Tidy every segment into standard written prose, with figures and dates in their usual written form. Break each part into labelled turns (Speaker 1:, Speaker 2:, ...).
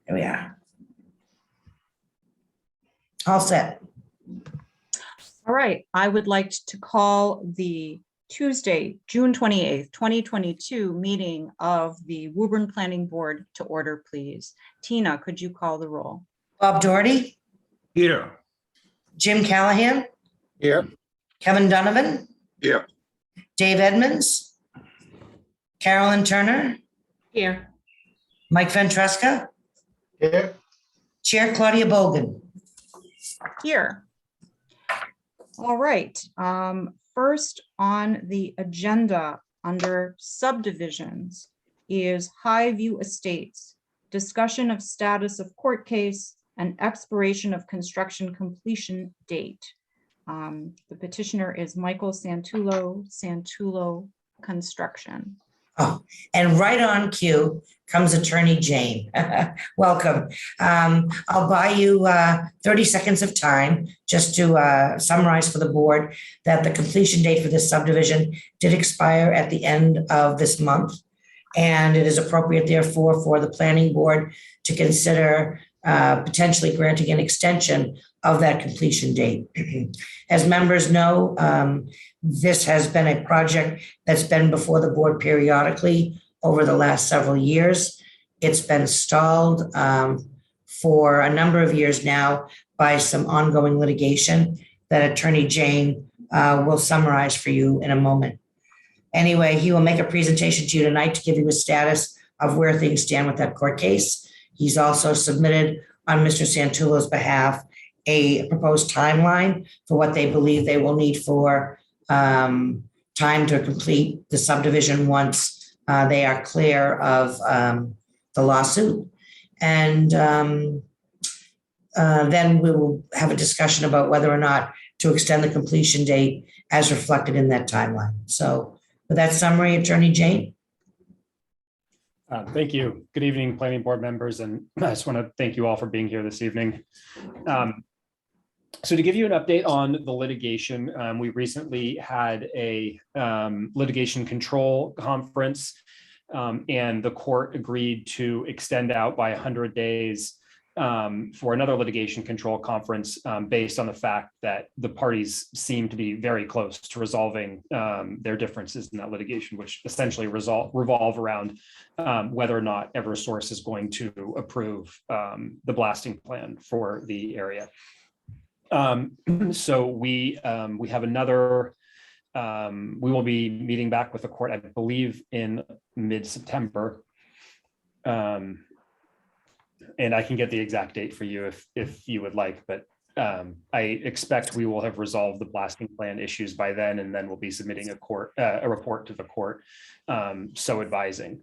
Speaker 1: There we are. All set.
Speaker 2: All right, I would like to call the Tuesday, June 28th, 2022 meeting of the Woburn Planning Board to order, please. Tina, could you call the roll?
Speaker 1: Bob Doherty,
Speaker 3: Here.
Speaker 1: Jim Callahan,
Speaker 3: Here.
Speaker 1: Kevin Donovan,
Speaker 3: Here.
Speaker 1: Dave Edmonds, Carolyn Turner,
Speaker 2: Here.
Speaker 1: Mike Ventresca,
Speaker 3: Here.
Speaker 1: Chair Claudia Bogan.
Speaker 2: Here. All right, first on the agenda under subdivisions is Highview Estates, discussion of status of court case and expiration of construction completion date. The petitioner is Michael Santullo Construction.
Speaker 1: Oh, and right on cue comes Attorney Jane. Welcome. I'll buy you 30 seconds of time just to summarize for the board that the completion date for this subdivision did expire at the end of this month. And it is appropriate, therefore, for the planning board to consider potentially granting an extension of that completion date. As members know, this has been a project that's been before the board periodically over the last several years. It's been stalled for a number of years now by some ongoing litigation that Attorney Jane will summarize for you in a moment. Anyway, he will make a presentation to you tonight to give you a status of where things stand with that court case. He's also submitted on Mr. Santullo's behalf a proposed timeline for what they believe they will need for time to complete the subdivision once they are clear of the lawsuit. And then we will have a discussion about whether or not to extend the completion date as reflected in that timeline. So with that summary, Attorney Jane.
Speaker 4: Thank you. Good evening, planning board members, and I just want to thank you all for being here this evening. So to give you an update on the litigation, we recently had a litigation control conference, and the court agreed to extend out by 100 days for another litigation control conference based on the fact that the parties seem to be very close to resolving their differences in that litigation, which essentially revolve around whether or not Eversource is going to approve the blasting plan for the area. So we have another, we will be meeting back with the court, I believe, in mid-September. And I can get the exact date for you if you would like, but I expect we will have resolved the blasting plan issues by then, and then we'll be submitting a report to the court, so advising.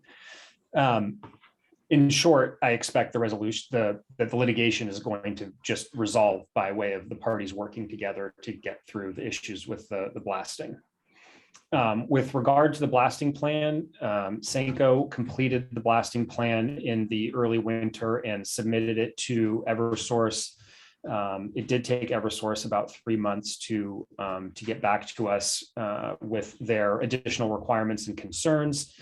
Speaker 4: In short, I expect the resolution, that the litigation is going to just resolve by way of the parties working together to get through the issues with the blasting. With regard to the blasting plan, Senko completed the blasting plan in the early winter and submitted it to Eversource. It did take Eversource about 3 months to get back to us with their additional requirements and concerns.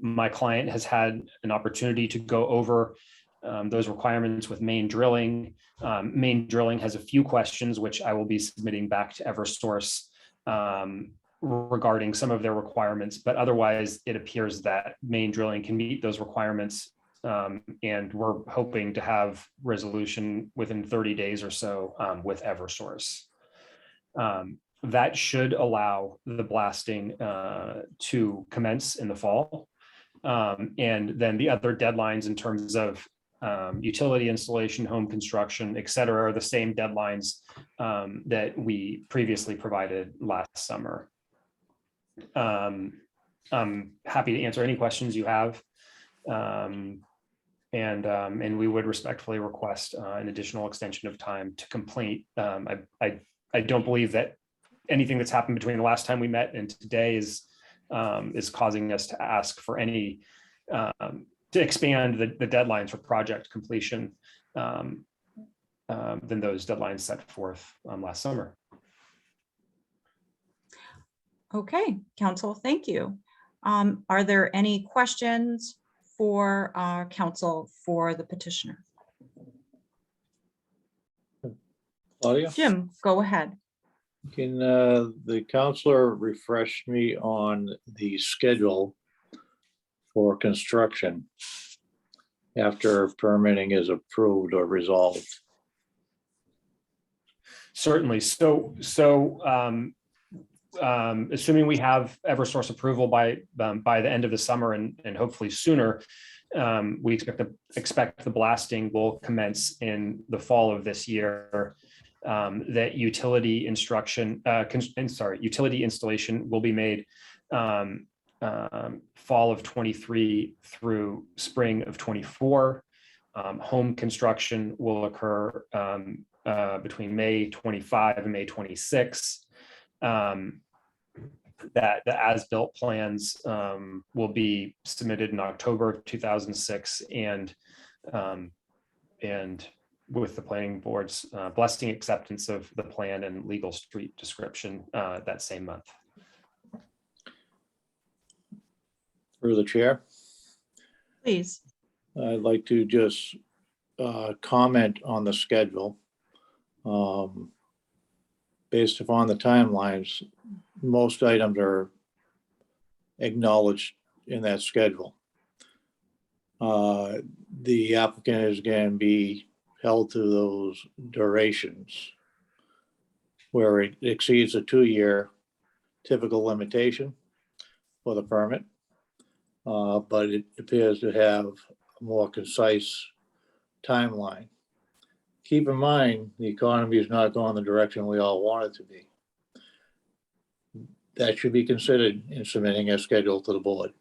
Speaker 4: My client has had an opportunity to go over those requirements with Main Drilling. Main Drilling has a few questions, which I will be submitting back to Eversource regarding some of their requirements, but otherwise it appears that Main Drilling can meet those requirements, and we're hoping to have resolution within 30 days or so with Eversource. That should allow the blasting to commence in the fall. And then the other deadlines in terms of utility installation, home construction, et cetera, are the same deadlines that we previously provided last summer. I'm happy to answer any questions you have. And we would respectfully request an additional extension of time to complete. I don't believe that anything that's happened between the last time we met and today is causing us to ask for any to expand the deadlines for project completion than those deadlines set forth last summer.
Speaker 2: Okay, counsel, thank you. Are there any questions for our counsel for the petitioner?
Speaker 5: Claudia,
Speaker 2: Jim, go ahead.
Speaker 5: can the counselor refresh me on the schedule for construction after permitting is approved or resolved?
Speaker 4: Certainly. Assuming we have Eversource approval by the end of the summer and hopefully sooner, we expect the blasting will commence in the fall of this year. That utility installation will be made fall of 23 through spring of 24. Home construction will occur between May 25 and May 26. That the as-built plans will be submitted in October of 2006 and with the planning board's blessing acceptance of the plan and legal street description that same month.
Speaker 5: Through the chair,
Speaker 2: Please.
Speaker 5: I'd like to just comment on the schedule. Based upon the timelines, most items are acknowledged in that schedule. The applicant is going to be held to those durations where it exceeds a 2-year typical limitation for the permit. But it appears to have a more concise timeline. Keep in mind, the economy is not going the direction we all want it to be. That should be considered in submitting a schedule to the board.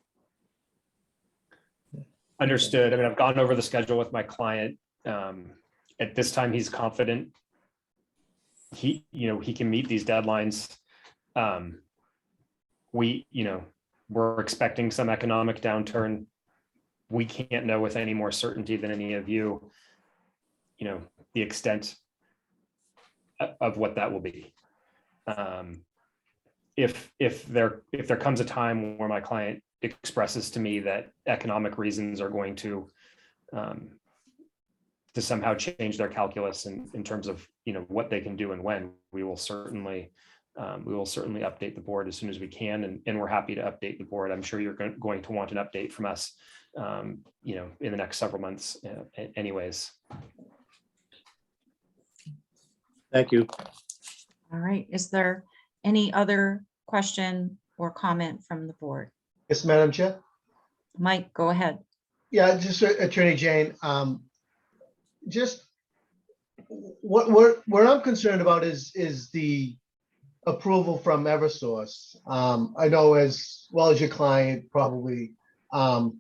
Speaker 4: Understood. I mean, I've gone over the schedule with my client. At this time, he's confident he can meet these deadlines. We're expecting some economic downturn. We can't know with any more certainty than any of you, the extent of what that will be. If there comes a time where my client expresses to me that economic reasons are going to somehow change their calculus in terms of what they can do and when, we will certainly update the board as soon as we can, and we're happy to update the board. I'm sure you're going to want an update from us in the next several months anyways.
Speaker 5: Thank you.
Speaker 2: All right. Is there any other question or comment from the board?
Speaker 3: Yes, Madam Chair.
Speaker 2: Mike, go ahead.
Speaker 3: Yeah, just Attorney Jane. Just what I'm concerned about is the approval from Eversource. I know as well as your client probably. Now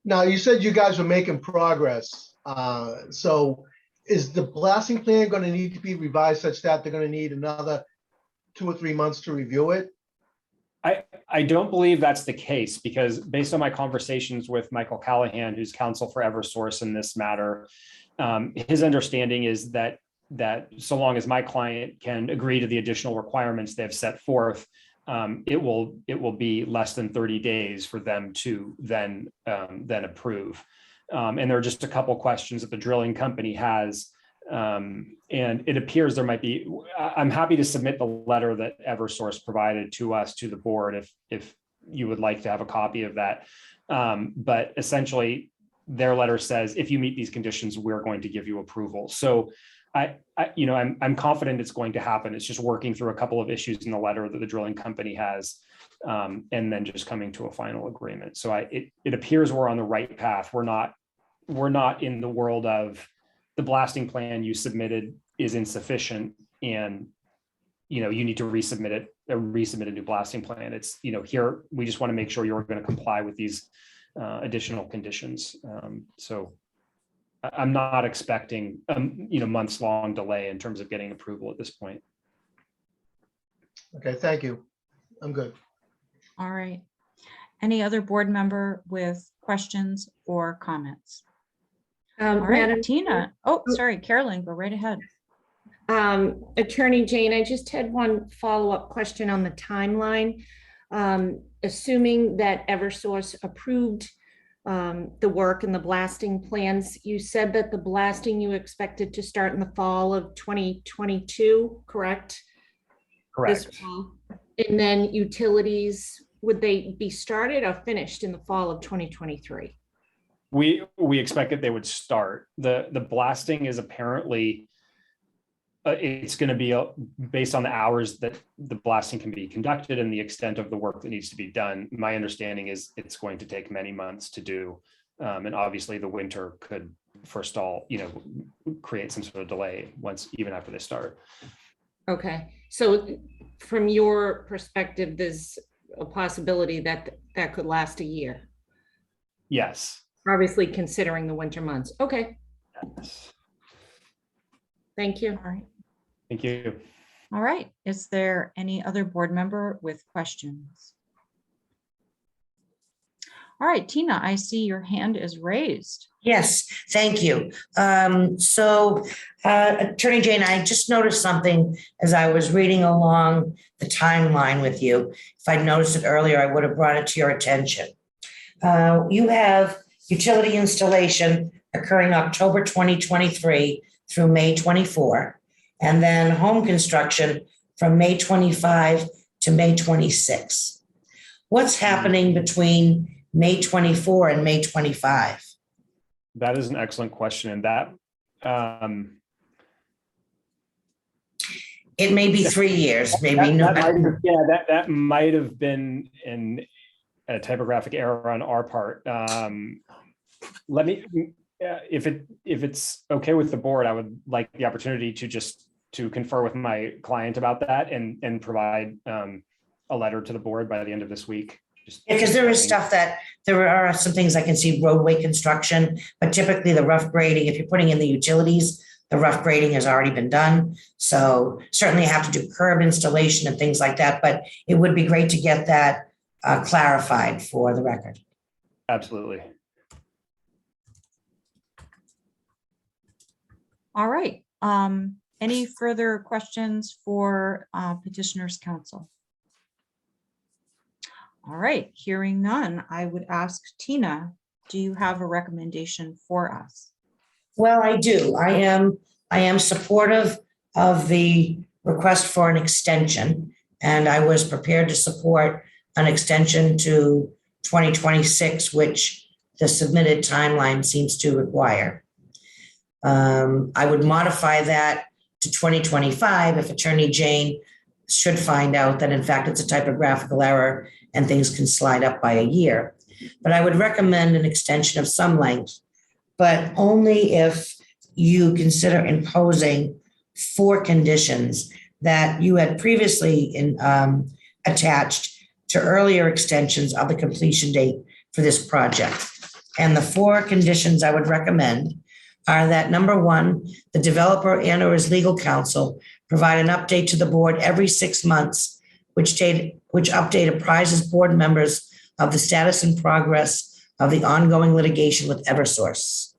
Speaker 3: you said you guys were making progress. So is the blasting plan going to need to be revised such that they're going to need another 2 or 3 months to review it?
Speaker 4: I don't believe that's the case, because based on my conversations with Michael Callahan, who's counsel for Eversource in this matter, his understanding is that so long as my client can agree to the additional requirements they've set forth, it will be less than 30 days for them to then approve. And there are just a couple questions that the drilling company has. And it appears there might be, I'm happy to submit the letter that Eversource provided to us, to the board, if you would like to have a copy of that. But essentially their letter says, if you meet these conditions, we're going to give you approval. So I'm confident it's going to happen. It's just working through a couple of issues in the letter that the drilling company has, and then just coming to a final agreement. So it appears we're on the right path. We're not in the world of the blasting plan you submitted is insufficient and you need to resubmit a new blasting plan. It's here we just want to make sure you're going to comply with these additional conditions. So I'm not expecting months long delay in terms of getting approval at this point.
Speaker 3: Okay, thank you. I'm good.
Speaker 2: All right. Any other board member with questions or comments? All right,
Speaker 6: Madam,
Speaker 2: Tina. Oh, sorry, Carolyn, go right ahead.
Speaker 6: Attorney Jane, I just had one follow-up question on the timeline. Assuming that Eversource approved the work and the blasting plans. You said that the blasting you expected to start in the fall of 2022, correct? This
Speaker 4: Correct.
Speaker 6: fall. And then utilities, would they be started or finished in the fall of 2023?
Speaker 4: We expect that they would start. The blasting is apparently it's going to be based on the hours that the blasting can be conducted and the extent of the work that needs to be done. My understanding is it's going to take many months to do. And obviously the winter could forestall, create some sort of delay even after they start.
Speaker 6: Okay, so from your perspective, there's a possibility that that could last a year,
Speaker 4: Yes.
Speaker 6: obviously considering the winter months. Okay,
Speaker 4: Yes.
Speaker 6: thank you.
Speaker 2: All right.
Speaker 4: Thank you.
Speaker 2: All right. Is there any other board member with questions? All right, Tina, I see your hand is raised.
Speaker 1: Yes, thank you. Attorney Jane, I just noticed something as I was reading along the timeline with you. If I'd noticed it earlier, I would have brought it to your attention. You have utility installation occurring October 2023 through May 24, and then home construction from May 25 to May 26. What's happening between May 24 and May 25?
Speaker 4: That is an excellent question. And that
Speaker 1: It may be 3 years, maybe not.
Speaker 4: that might have been a typographic error on our part. Let me, if it's okay with the board, I would like the opportunity to confer with my client about that and provide a letter to the board by the end of this week.
Speaker 1: Because there is stuff there are some things I can see, roadway construction, but typically the rough grading, if you're putting in the utilities, the rough grading has already been done. So certainly have to do curb installation and things like that, but it would be great to get that clarified for the record.
Speaker 4: Absolutely.
Speaker 2: All right. Any further questions for petitioner's counsel? All right, hearing none, I would ask Tina, do you have a recommendation for us?
Speaker 1: Well, I do. I am supportive of the request for an extension, and I was prepared to support an extension to 2026, which the submitted timeline seems to require. I would modify that to 2025 if Attorney Jane should find out that in fact it's a typographical error and things can slide up by a year. But I would recommend an extension of some length, but only if you consider imposing 4 conditions that you had previously attached to earlier extensions of the completion date for this project. And the 4 conditions I would recommend are that, number 1, the developer and or his legal counsel provide an update to the board every 6 months, which update apprises board members of the status and progress of the ongoing litigation with Eversource.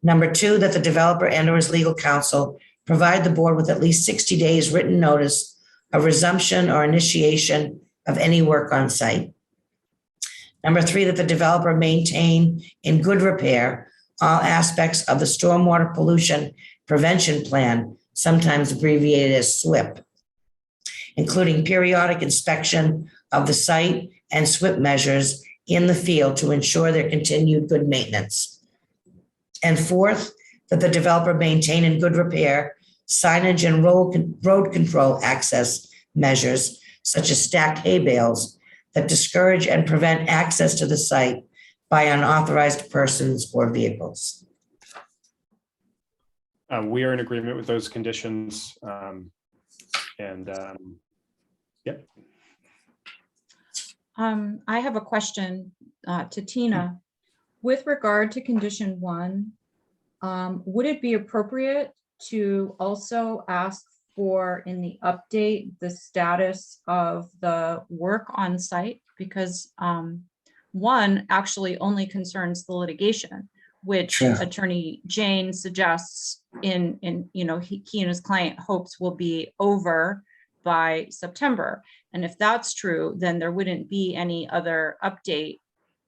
Speaker 1: Number 2, that the developer and or his legal counsel provide the board with at least 60 days written notice of resumption or initiation of any work on site. Number 3, that the developer maintain in good repair all aspects of the stormwater pollution prevention plan, sometimes abbreviated as SWIP, including periodic inspection of the site and SWIP measures in the field to ensure their continued good maintenance. And 4th, that the developer maintain in good repair signage and road control access measures, such as stacked hay bales, that discourage and prevent access to the site by unauthorized persons or vehicles.
Speaker 4: We are in agreement with those conditions. Yep.
Speaker 2: I have a question to Tina. With regard to condition 1, would it be appropriate to also ask for in the update the status of the work on site? Because 1 actually only concerns the litigation, which
Speaker 1: Sure.
Speaker 2: Attorney Jane suggests he and his client hopes will be over by September. And if that's true, then there wouldn't be any other update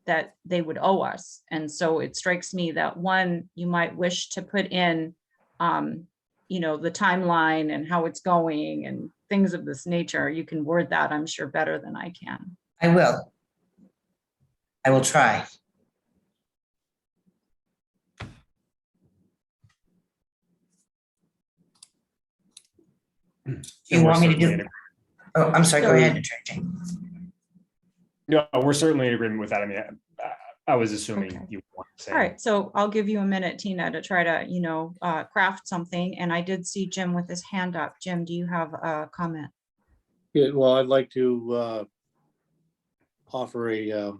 Speaker 2: that they would owe us. And so it strikes me that one, you might wish to put in, the timeline and how it's going and things of this nature. You can word that, I'm sure, better than I can.
Speaker 1: I will. I will try. Do you want me to do? Oh, I'm sorry, go ahead, Attorney Jane.
Speaker 4: No, we're certainly in agreement with that. I mean, I was assuming
Speaker 2: Okay.
Speaker 4: you want to say.
Speaker 2: All right, so I'll give you a minute, Tina, to try to, craft something. And I did see Jim with his hand up. Jim, do you have a comment?
Speaker 5: Yeah, well, I'd like to offer a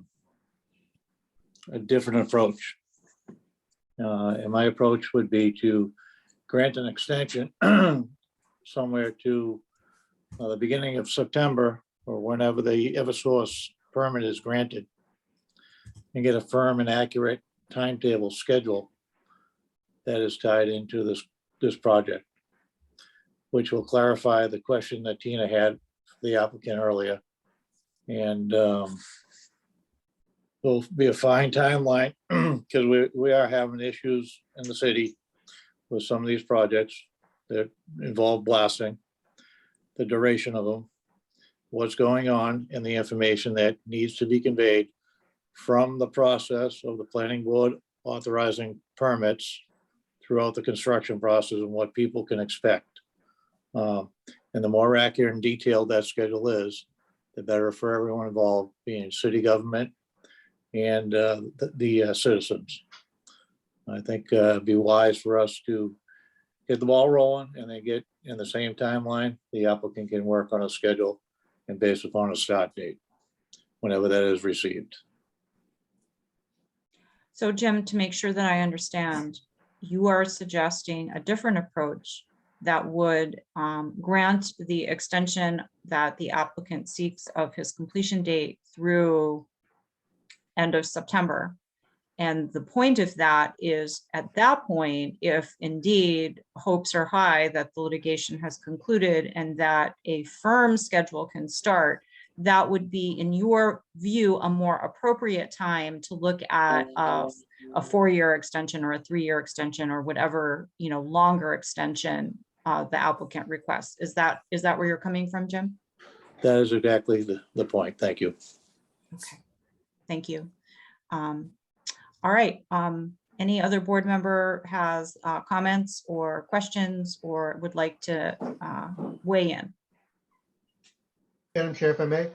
Speaker 5: different approach. And my approach would be to grant an extension somewhere to the beginning of September or whenever the Eversource permit is granted, and get a firm and accurate timetable schedule that is tied into this project, which will clarify the question that Tina had for the applicant earlier. And will be a fine timeline because we are having issues in the city with some of these projects that involve blasting, the duration of them, what's going on, and the information that needs to be conveyed from the process of the planning board authorizing permits throughout the construction process and what people can expect. And the more accurate and detailed that schedule is, the better for everyone involved, being city government and the citizens. I think it'd be wise for us to get the ball rolling and then get in the same timeline. The applicant can work on a schedule and based upon a start date, whenever that is received.
Speaker 2: So Jim, to make sure that I understand, you are suggesting a different approach that would grant the extension that the applicant seeks of his completion date through end of September. And the point of that is, at that point, if indeed hopes are high that the litigation has concluded and that a firm schedule can start, that would be, in your view, a more appropriate time to look at a 4-year extension or a 3-year extension or whatever, longer extension the applicant requests. Is that where you're coming from, Jim?
Speaker 5: That is exactly the point. Thank you.
Speaker 2: Okay, thank you. All right, any other board member has comments or questions or would like to weigh in?
Speaker 3: Madam Chair, if I may.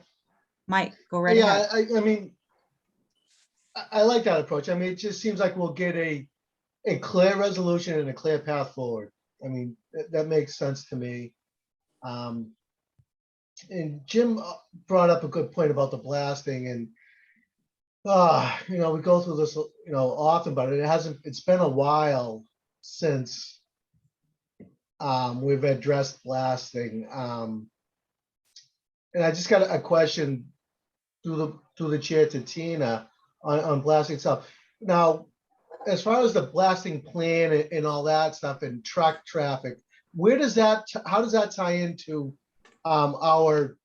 Speaker 2: Mike, go right ahead.
Speaker 3: Yeah, I mean, I like that approach. I mean, it just seems like we'll get a clear resolution and a clear path forward. I mean, that makes sense to me. And Jim brought up a good point about the blasting, and we go through this, often, but it's been a while since we've addressed blasting. And I just got a question through the chair to Tina on blasting stuff. Now, as far as the blasting plan and all that stuff and truck traffic, how does that tie into our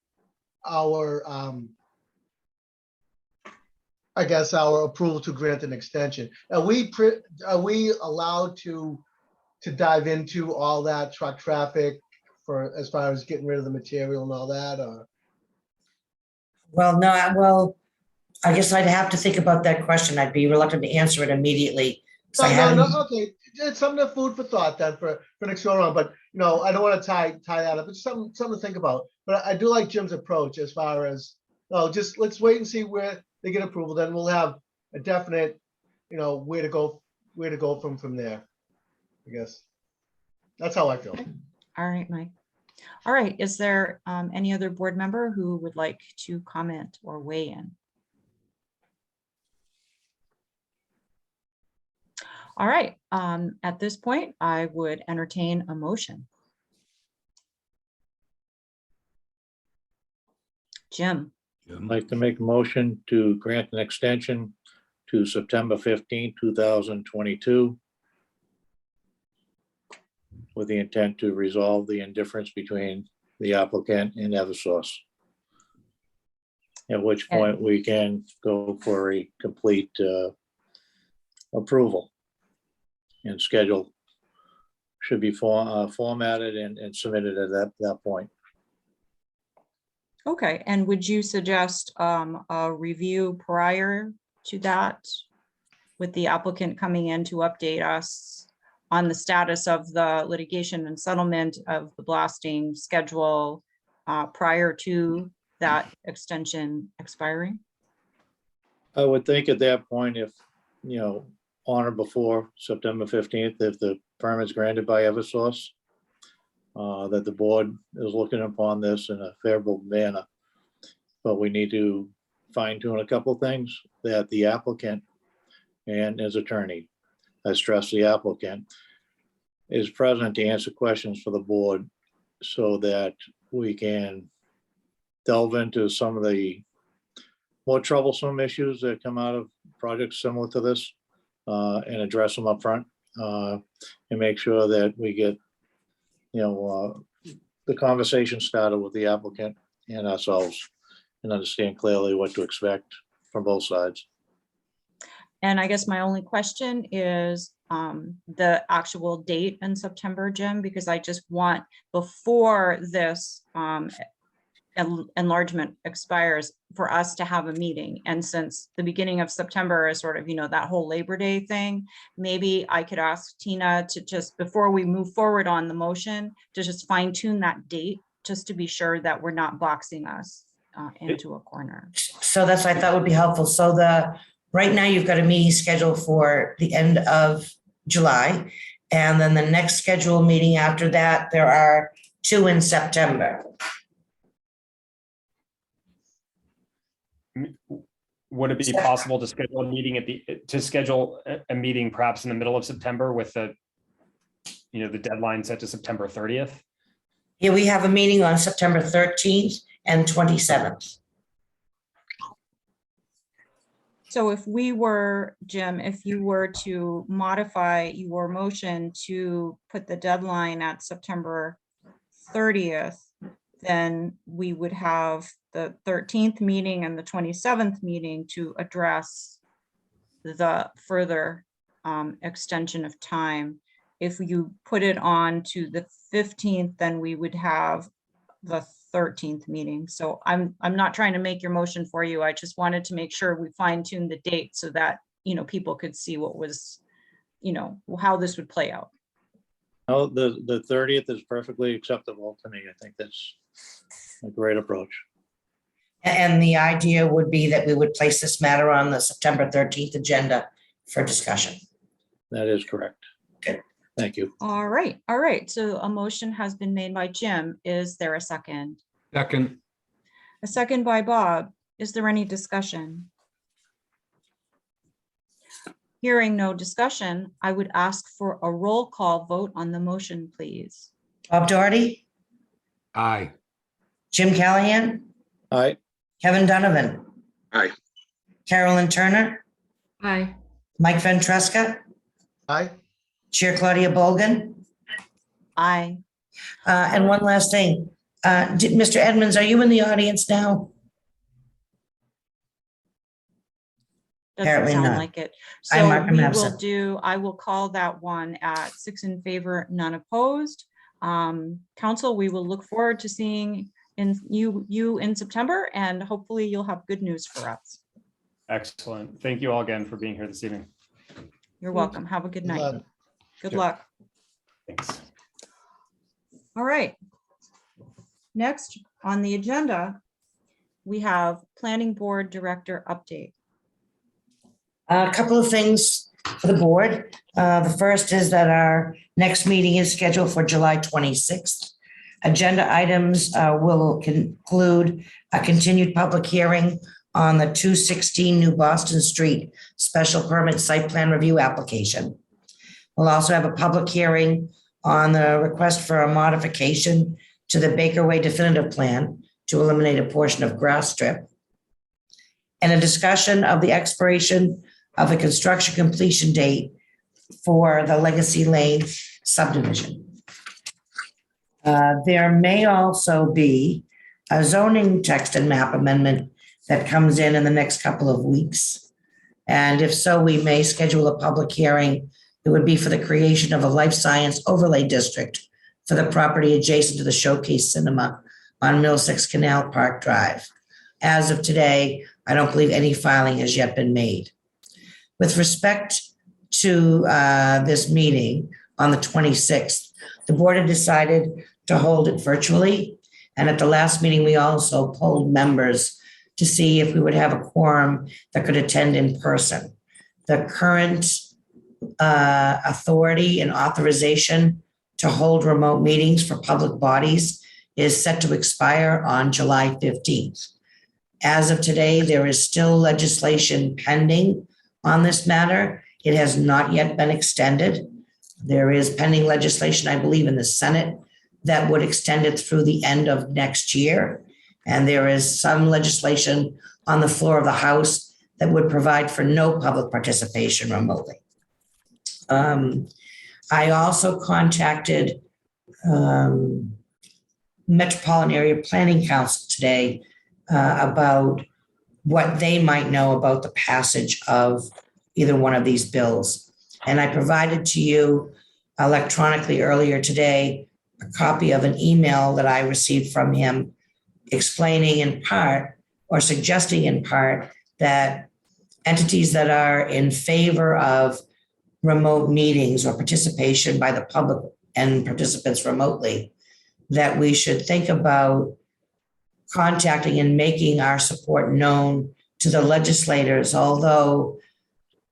Speaker 3: I guess our approval to grant an extension? Are we allowed to dive into all that truck traffic for as far as getting rid of the material and all that? Or?
Speaker 1: Well, no, well, I guess I'd have to think about that question. I'd be reluctant to answer it immediately.
Speaker 3: No, okay. It's something to food for thought then for next go around. But I don't want to tie that up. It's something to think about. But I do like Jim's approach as far as just let's wait and see where they get approval. Then we'll have a definite, where to go from there. I guess that's how I feel.
Speaker 2: All right, Mike. All right, is there any other board member who would like to comment or weigh in? All right, at this point, I would entertain a motion. Jim.
Speaker 5: I'd like to make a motion to grant an extension to September 15, 2022, with the intent to resolve the indifference between the applicant and Eversource. at which point we can go for a complete approval. And schedule should be formatted and submitted at that point.
Speaker 2: Okay, and would you suggest a review prior to that with the applicant coming in to update us on the status of the litigation and settlement of the blasting schedule prior to that extension expiring?
Speaker 5: I would think at that point, if, on or before September 15th, if the permit's granted by Eversource, that the board is looking upon this in a favorable manner. But we need to fine tune a couple things that the applicant and his attorney, I stress the applicant, is present to answer questions for the board so that we can delve into some of the more troublesome issues that come out of projects similar to this and address them up front and make sure that we get, the conversation started with the applicant and ourselves and understand clearly what to expect from both sides.
Speaker 2: And I guess my only question is the actual date in September, Jim, because I just want, before this enlargement expires, for us to have a meeting. And since the beginning of September is sort of, that whole Labor Day thing, maybe I could ask Tina to just, before we move forward on the motion, to just fine tune that date, just to be sure that we're not boxing us into a corner.
Speaker 1: So that's what I thought would be helpful. So right now you've got a meeting scheduled for the end of July. And then the next scheduled meeting after that, there are 2 in September.
Speaker 4: Would it be possible to schedule a meeting a meeting perhaps in the middle of September with the deadline set to September 30th?
Speaker 1: Yeah, we have a meeting on September 13th and 27th.
Speaker 2: So if we were, Jim, if you were to modify your motion to put the deadline at September 30th, then we would have the 13th meeting and the 27th meeting to address the further extension of time. If you put it on to the 15th, then we would have the 13th meeting. So I'm not trying to make your motion for you. I just wanted to make sure we fine tune the date so that, people could see what was, how this would play out.
Speaker 5: Oh, the 30th is perfectly acceptable to me. I think that's a great approach.
Speaker 1: And the idea would be that we would place this matter on the September 13th agenda for discussion.
Speaker 5: That is correct.
Speaker 1: Okay.
Speaker 5: Thank you.
Speaker 2: All right. So a motion has been made by Jim. Is there a second?
Speaker 7: Second.
Speaker 2: A second by Bob. Is there any discussion? Hearing no discussion, I would ask for a roll call vote on the motion, please.
Speaker 1: Bob Doherty,
Speaker 7: Aye.
Speaker 1: Jim Callahan,
Speaker 5: All right.
Speaker 1: Kevin Donovan.
Speaker 7: Aye.
Speaker 1: Carolyn Turner,
Speaker 6: Aye.
Speaker 1: Mike Ventresca,
Speaker 3: Aye.
Speaker 1: Chair Claudia Bolgan.
Speaker 2: Aye.
Speaker 1: And one last thing, Mr. Edmonds, are you in the audience now?
Speaker 2: Doesn't
Speaker 1: Apparently
Speaker 2: sound
Speaker 1: not.
Speaker 2: like it.
Speaker 1: I
Speaker 2: So
Speaker 1: mark him
Speaker 2: we will
Speaker 1: absent.
Speaker 2: I will call that one at 6 in favor, none opposed. Council, we will look forward to seeing you in September, and hopefully you'll have good news for us.
Speaker 4: Excellent. Thank you all again for being here this evening.
Speaker 2: You're welcome. Have a good night.
Speaker 3: Love it.
Speaker 2: Good
Speaker 4: Sure.
Speaker 2: luck.
Speaker 4: Thanks.
Speaker 2: All right. Next on the agenda, we have Planning Board Director update.
Speaker 1: A couple of things for the board. The first is that our next meeting is scheduled for July 26th. Agenda items will conclude a continued public hearing on the 216 New Boston Street special permit site plan review application. We'll also have a public hearing on the request for a modification to the Baker Way definitive plan to eliminate a portion of grass strip, and a discussion of the expiration of the construction completion date for the Legacy Lane subdivision. There may also be a zoning text and map amendment that comes in the next couple of weeks. And if so, we may schedule a public hearing. It would be for the creation of a life science overlay district for the property adjacent to the Showcase Cinema on Middlesex Canal Park Drive. As of today, I don't believe any filing has yet been made. With respect to this meeting on the 26th, the board had decided to hold it virtually. And at the last meeting, we also polled members to see if we would have a quorum that could attend in person. The current authority and authorization to hold remote meetings for public bodies is set to expire on July 15th. As of today, there is still legislation pending on this matter. It has not yet been extended. There is pending legislation, I believe, in the Senate that would extend it through the end of next year. And there is some legislation on the floor of the House that would provide for no public participation remotely. I also contacted Metropolitan Area Planning Council today about what they might know about the passage of either one of these bills. And I provided to you electronically earlier today a copy of an email that I received from him explaining in part or suggesting in part that entities that are in favor of remote meetings or participation by the public and participants remotely, that we should think about contacting and making our support known to the legislators, although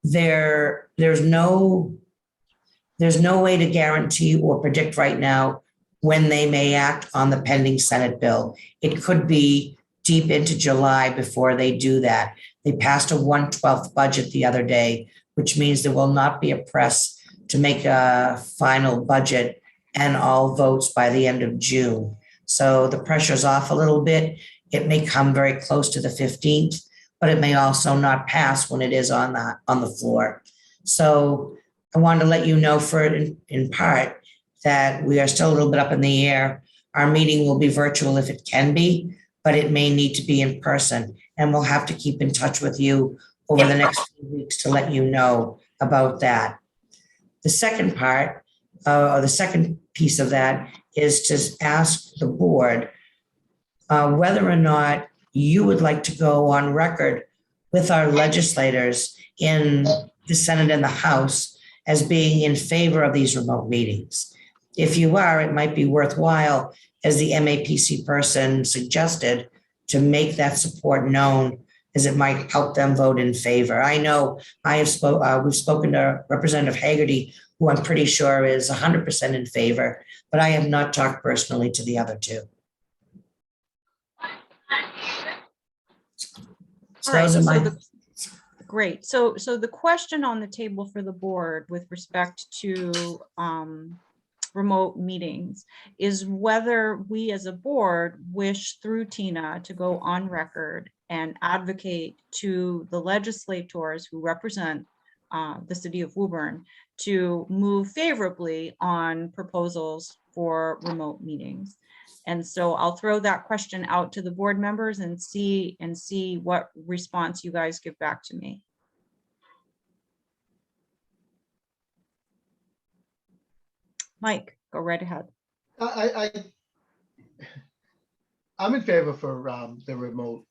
Speaker 1: there's no way to guarantee or predict right now when they may act on the pending Senate bill. It could be deep into July before they do that. They passed a 1/12 budget the other day, which means there will not be a press to make a final budget and all votes by the end of June. So the pressure's off a little bit. It may come very close to the 15th, but it may also not pass when it is on the floor. So I wanted to let you know in part that we are still a little bit up in the air. Our meeting will be virtual if it can be, but it may need to be in person. And we'll have to keep in touch with you over the next few weeks to let you know about that. The second part, or the second piece of that, is to ask the board whether or not you would like to go on record with our legislators in the Senate and the House as being in favor of these remote meetings. If you are, it might be worthwhile, as the MAPC person suggested, to make that support known, as it might help them vote in favor. I know we've spoken to Representative Hagerty, who I'm pretty sure is 100% in favor, but I have not talked personally to the other two. So those are my.
Speaker 2: Great. So the question on the table for the board with respect to remote meetings is whether we as a board wish through Tina to go on record and advocate to the legislators who represent the city of Woburn to move favorably on proposals for remote meetings. And so I'll throw that question out to the board members and see what response you guys give back to me. Mike, go right ahead.
Speaker 3: I'm in favor for the remote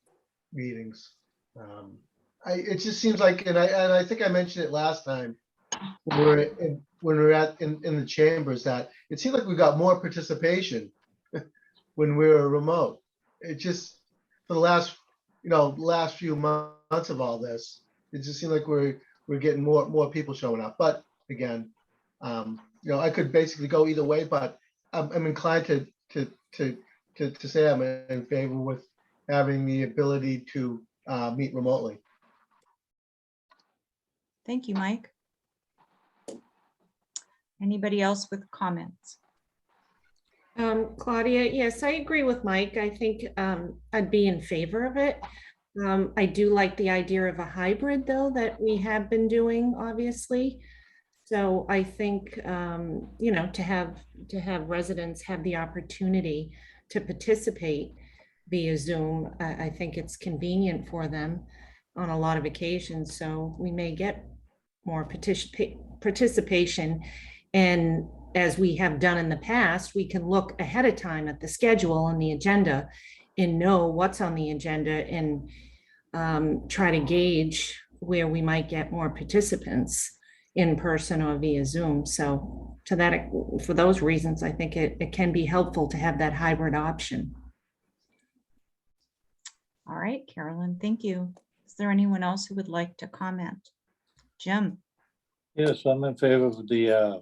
Speaker 3: meetings. It just seems like, and I think I mentioned it last time when we were in the chambers, that it seemed like we got more participation when we were remote. It just, for the last few months of all this, it just seemed like we're getting more people showing up. But again, I could basically go either way, but I'm inclined to say I'm in favor with having the ability to meet remotely.
Speaker 2: Thank you, Mike. Anybody else with comments?
Speaker 6: Claudia, yes, I agree with Mike. I think I'd be in favor of it. I do like the idea of a hybrid, though, that we have been doing, obviously. So I think, to have residents have the opportunity to participate via Zoom. I think it's convenient for them on a lot of occasions, so we may get more participation. And as we have done in the past, we can look ahead of time at the schedule and the agenda and know what's on the agenda and try to gauge where we might get more participants in person or via Zoom. So to that, for those reasons, I think it can be helpful to have that hybrid option.
Speaker 2: All right, Carolyn, thank you. Is there anyone else who would like to comment? Jim?
Speaker 5: Yes, I'm in favor of the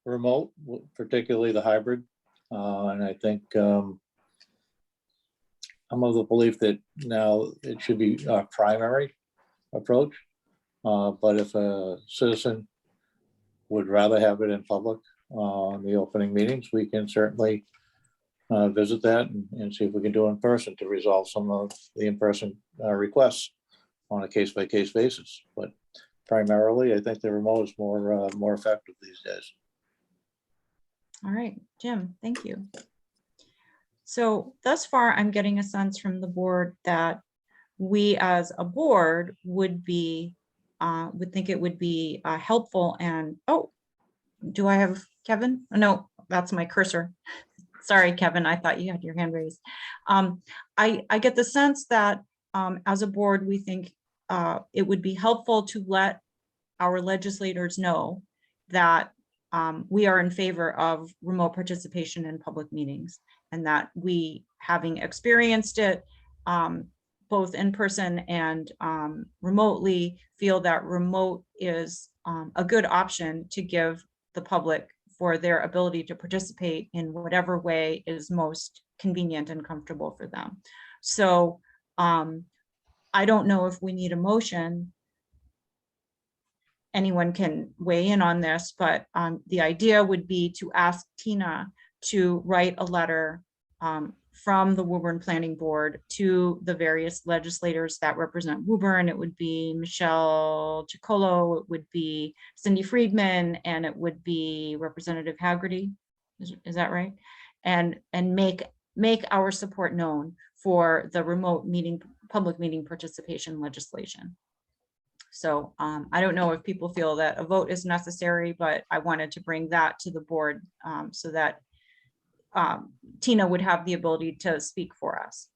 Speaker 5: remote, particularly the hybrid. And I think I'm of the belief that now it should be a primary approach. But if a citizen would rather have it in public in the opening meetings, we can certainly visit that and see if we can do it in person to resolve some of the in-person requests on a case-by-case basis. But primarily, I think the remote is more effective these days.
Speaker 2: All right, Jim, thank you. So thus far, I'm getting a sense from the board that we as a board would think it would be helpful. And oh, do I have Kevin? No, that's my cursor. Sorry, Kevin, I thought you had your hand raised. I get the sense that as a board, we think it would be helpful to let our legislators know that we are in favor of remote participation in public meetings, and that we, having experienced it both in person and remotely, feel that remote is a good option to give the public for their ability to participate in whatever way is most convenient and comfortable for them. So I don't know if we need a motion. Anyone can weigh in on this, but the idea would be to ask Tina to write a letter from the Woburn Planning Board to the various legislators that represent Woburn. It would be Michelle Chicolo, it would be Cindy Friedman, and it would be Representative Haggerty. Is that right? And make our support known for the remote meeting, public meeting participation legislation. So I don't know if people feel that a vote is necessary, but I wanted to bring that to the board so that Tina would have the ability to speak for us.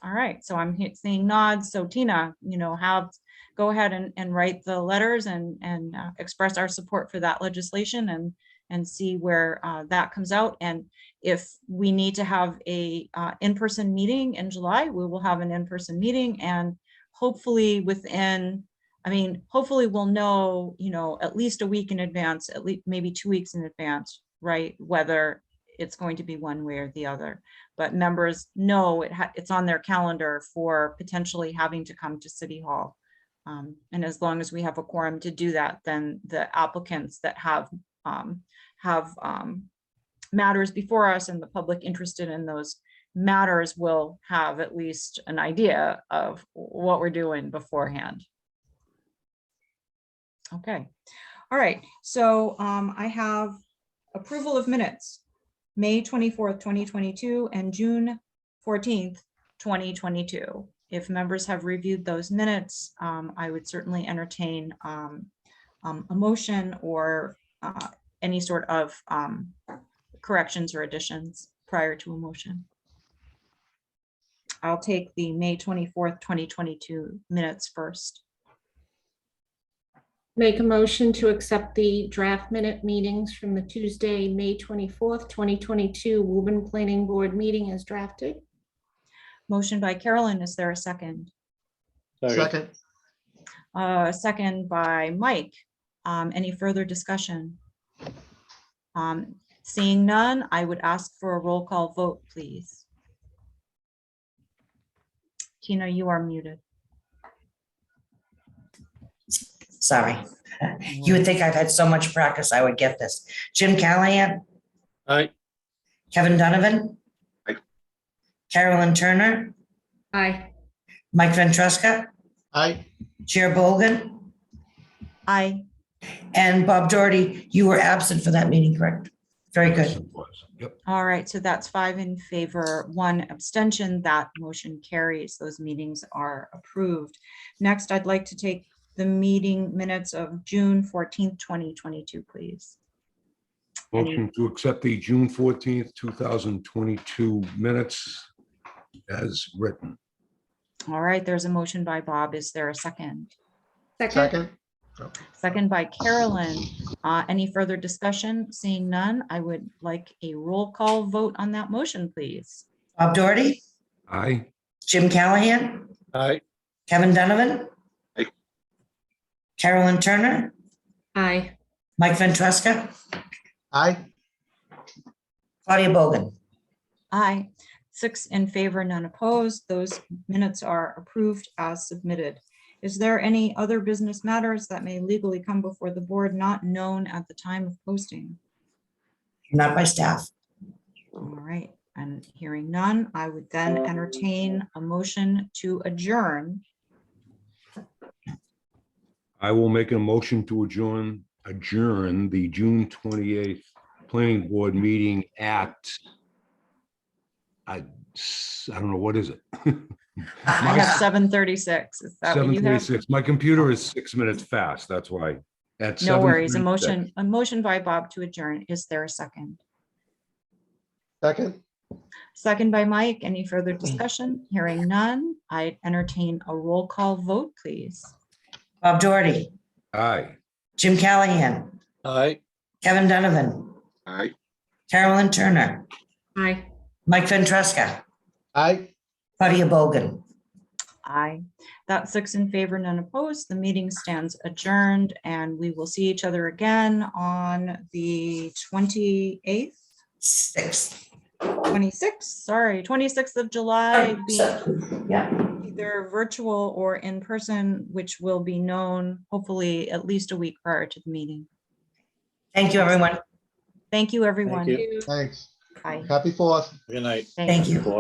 Speaker 2: All right, so I'm seeing nods. So Tina, go ahead and write the letters and express our support for that legislation and see where that comes out. And if we need to have a in-person meeting in July, we will have an in-person meeting, and hopefully hopefully we'll know, at least a week in advance, at least maybe 2 weeks in advance, right? Whether it's going to be one way or the other. But members know it's on their calendar for potentially having to come to City Hall. And as long as we have a quorum to do that, then the applicants that have matters before us and the public interested in those matters will have at least an idea of what we're doing beforehand. Okay. All right. So I have approval of minutes, May 24th, 2022 and June 14th, 2022. If members have reviewed those minutes, I would certainly entertain a motion or any sort of corrections or additions prior to a motion. I'll take the May 24th, 2022 minutes first.
Speaker 6: Make a motion to accept the draft minute meetings from the Tuesday, May 24th, 2022 Woburn Planning Board meeting as drafted.
Speaker 2: Motion by Carolyn. Is there a second?
Speaker 3: Second.
Speaker 2: Second by Mike. Any further discussion? Seeing none, I would ask for a roll call vote, please. Tina, you are muted.
Speaker 1: Sorry. You would think I've had so much practice, I would get this. Jim Callahan,
Speaker 5: Aye.
Speaker 1: Kevin Donovan.
Speaker 7: Aye.
Speaker 1: Carolyn Turner,
Speaker 6: Aye.
Speaker 1: Mike Ventresca,
Speaker 3: Aye.
Speaker 1: Chair Bolgan,
Speaker 2: Aye.
Speaker 1: and Bob Doherty. You were absent for that meeting, correct? Very
Speaker 7: Yes,
Speaker 1: good.
Speaker 7: it was. Yep.
Speaker 2: All right, so that's 5 in favor, 1 abstention. That motion carries. Those meetings are approved. Next, I'd like to take the meeting minutes of June 14th, 2022, please.
Speaker 7: Motion to accept the June 14th, 2022 minutes as written.
Speaker 2: All right, there's a motion by Bob. Is there a second?
Speaker 3: Second,
Speaker 2: Second by Carolyn. Any further discussion? Seeing none, I would like a roll call vote on that motion, please.
Speaker 1: Bob Doherty,
Speaker 7: Aye.
Speaker 1: Jim Callahan,
Speaker 5: Aye.
Speaker 1: Kevin Donovan.
Speaker 5: Aye.
Speaker 1: Carolyn Turner,
Speaker 6: Aye.
Speaker 1: Mike Ventresca,
Speaker 3: aye.
Speaker 1: Claudia Bogan.
Speaker 2: Aye. 6 in favor, none opposed. Those minutes are approved as submitted. Is there any other business matters that may legally come before the board not known at the time of posting?
Speaker 1: Not by staff.
Speaker 2: All right, and hearing none, I would then entertain a motion to adjourn.
Speaker 7: I will make a motion to adjourn the June 28th planning board meeting at, I don't know, what is it?
Speaker 2: I have 7:36. Is that what you have?
Speaker 7: 7:36. My computer is 6 minutes fast. That's why. At
Speaker 2: No worries.
Speaker 7: 7:36.
Speaker 2: A motion by Bob to adjourn. Is there a second?
Speaker 3: Second,
Speaker 2: Second by Mike. Any further discussion? Hearing none, I entertain a roll call vote, please.
Speaker 1: Bob Doherty,
Speaker 7: Aye.
Speaker 1: Jim Callahan,
Speaker 5: Aye.
Speaker 1: Kevin Donovan,
Speaker 7: Aye.
Speaker 1: Carolyn Turner,
Speaker 6: Aye.
Speaker 1: Mike Ventresca,
Speaker 3: aye.
Speaker 1: Claudia Bogan.
Speaker 2: Aye. That's 6 in favor, none opposed. The meeting stands adjourned, and we will see each other again on the 28th,
Speaker 1: 6th.
Speaker 2: 26th, sorry, 26th of July, being
Speaker 1: Yeah.
Speaker 2: either virtual or in person, which will be known hopefully at least a week prior to the meeting.
Speaker 1: Thank you, everyone.
Speaker 2: Thank you, everyone.
Speaker 5: you.
Speaker 3: Thanks.
Speaker 2: Bye.
Speaker 3: Happy 4th.
Speaker 5: Good night.
Speaker 2: Thank you.
Speaker 1: Thank you.